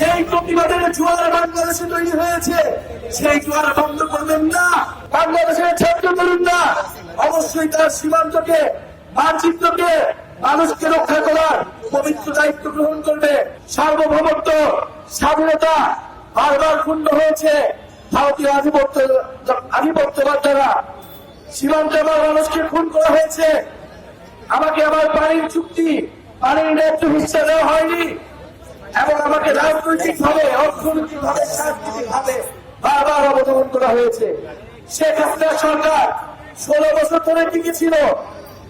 যেই প্রতিবাদের জোয়ার বাংলাদেশে তৈরি হয়েছে, সেই জোয়ার বন্ধ করবেন না। বাংলাদেশের ছাত্র তরুণরা অবশ্যই তার সীমান্তকে, মানচিত্রকে, মানুষকে রক্ষা করার পবিত্র দায়িত্ব গ্রহণ করবে। সার্বভৌমত্ব, স্বাধীনতা বারবার ক্ষুণ্ণ হয়েছে ভারতীয় আধিপত্যবাদ দ্বারা। সীমান্তে আমার মানুষকে খুন করা হয়েছে। আমাকে আমার পানির চুক্তি, পানির ন্যায্য হিস্সা দেওয়া হয়নি এবং আমাকে রাজনৈতিক ভাবে, অর্থনৈতিক ভাবে, সাংস্কৃতিক ভাবে বারবার অবদমন করা হয়েছে। শেখ হাসিনা সরকার 16 বছর ধরে টিকে ছিল,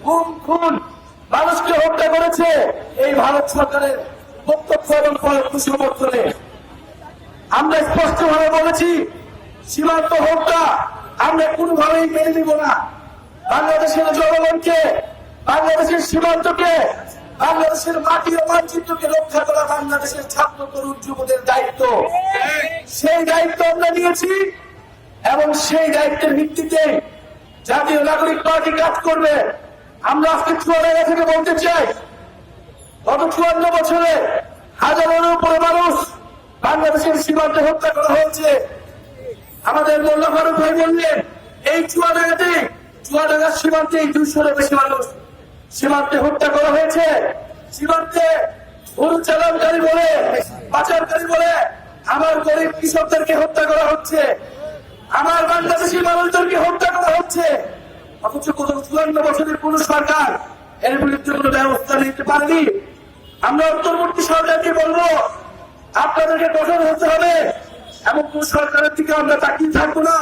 গুম খুন, মানুষকে হত্যা করেছে এই ভারত সরকারের প্রত্যক্ষ এবং পরোক্ষ সমর্থনে। আমরা স্পষ্টভাবে বলেছি, সীমান্ত হত্যা আমরা কোনোভাবেই মেনে নিব না। বাংলাদেশের জনগণকে, বাংলাদেশের সীমান্তকে, বাংলাদেশের মাটি ও মানচিত্রকে রক্ষা করা বাংলাদেশের ছাত্র তরুণ যুবদের দায়িত্ব। সেই দায়িত্ব আমরা নিয়েছি এবং সেই দায়িত্বের ভিত্তিতে জাতীয় নাগরিক পার্টি কাজ করবে। আমরা আজকে চুয়াডাঙ্গা থেকে বলতে চাই, গত 54 বছরে হাজারের উপরে মানুষ বাংলাদেশের সীমান্তে হত্যা করা হয়েছে। আমাদের মোল্লা ফারুক ভাই বললেন, এই চুয়াডাঙ্গার সীমান্তে 200-এর বেশি মানুষ সীমান্তে হত্যা করা হয়েছে। সীমান্তে গরু চালানকারী বলে, পাচারকারী বলে আমার গরিব কৃষকদেরকে হত্যা করা হচ্ছে, আমার বাংলাদেশি মানুষদেরকে হত্যা করা হচ্ছে। অথচ গত 54 বছরের কোন সরকার এর বিরুদ্ধে কোন ব্যবস্থা নিতে পারেনি। আমরা অন্তর্বর্তী সরকারকে বলবো, আপনাদেরকে কঠোর হতে হবে এবং কোন সরকারের দিকে আমরা তাকিয়ে থাকবো না।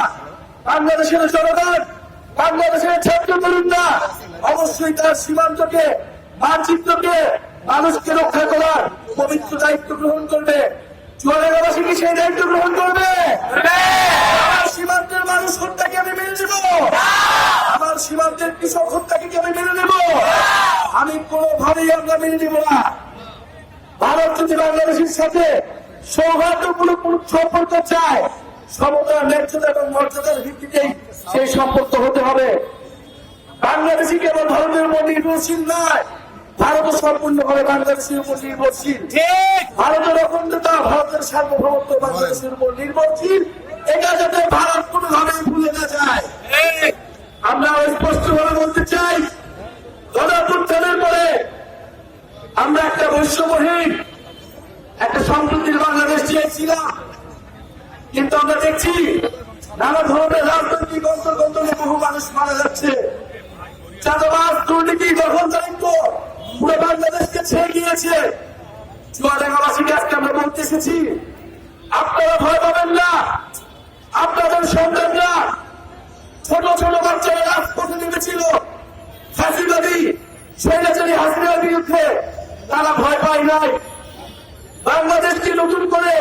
বাংলাদেশের জনগণ, বাংলাদেশের ছাত্র তরুণরা অবশ্যই তার সীমান্তকে, মানচিত্রকে, মানুষকে রক্ষা করার পবিত্র দায়িত্ব গ্রহণ করবে। চুয়াডাঙ্গাবাসী কি সেই দায়িত্ব গ্রহণ করবে? আমার সীমান্তের মানুষ হত্যাকে আমি মেনে নেব, আমার সীমান্তের কৃষক হত্যাকে কি আমি মেনে নেব? আমি কোনোভাবেই আমরা মেনে নেব না। ভারত যদি বাংলাদেশের সাথে সৌহার্দ্যমূলক সম্পর্ক চায়, সমতা, ন্যায্যতা এবং মর্যাদার ভিত্তিতেই সেই সম্পর্ক হতে হবে। বাংলাদেশি কেবল ভারতের উপর নির্ভরশীল নয়, ভারতও সম্পূর্ণভাবে বাংলাদেশের উপর নির্ভরশীল। ভারতের অখণ্ডতা, ভারতের সার্বভৌমত্ব বাংলাদেশের উপর নির্ভরশীল। এটা যাতে ভারত কোনোভাবেই ভুলে না যায়। আমরা স্পষ্টভাবে বলতে চাই, গণঅভ্যুত্থানের পরে আমরা একটা বৈষম্যহীন, একটা সম্প্রীতির বাংলাদেশ চেয়েছিলাম, কিন্তু আমরা দেখছি নানা ধরনের রাজনৈতিক অন্তর্গন্তনে বহু মানুষ মারা যাচ্ছে। চাঁদাবাজ, দুর্নীতি, দখলদারিত্ব পুরো বাংলাদেশকে ছেড়ে গিয়েছে। চুয়াডাঙ্গাবাসীকে আজকে আমরা বলতে এসেছি, আপনারা ভয় পাবেন না। আপনাদের সন্তানরা, ছোট ছোট বাচ্চারা রাজপথে নেমেছিল ফাঁসিবাদী স্বৈরাচারী হাসিনার বিরুদ্ধে, তারা ভয় পায় নাই। বাংলাদেশকে নতুন করে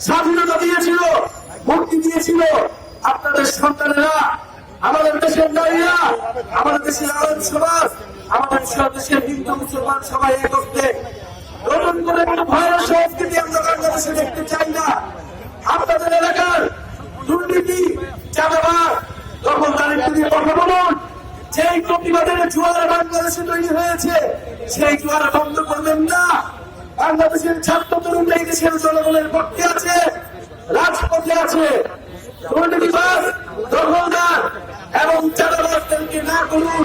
স্বাধীনতা দিয়েছিল, মুক্তি দিয়েছিল আপনাদের সন্তানেরা, আমাদের দেশের নারীরা, আমাদের দেশের আলেম সমাজ, আমাদের দেশের হিন্দু মুসলমান সবাই একত্রে। নতুন করে কোন ভয়ের সংস্কৃতি আমরা বাংলাদেশে দেখতে চাই না। আপনাদের এলাকার দুর্নীতি, চাঁদাবাজ, দখলদারিত্ব নিয়ে কথা বলুন। যেই প্রতিবাদের জোয়ার বাংলাদেশে তৈরি হয়েছে, সেই জোয়ার বন্ধ করবেন না। বাংলাদেশের ছাত্র তরুণরা এই দেশের জনগণের পক্ষে আছে, রাজপথে আছে। দুর্নীতিবাজ, দখলদার এবং চাঁদাবাজদেরকে না করুন।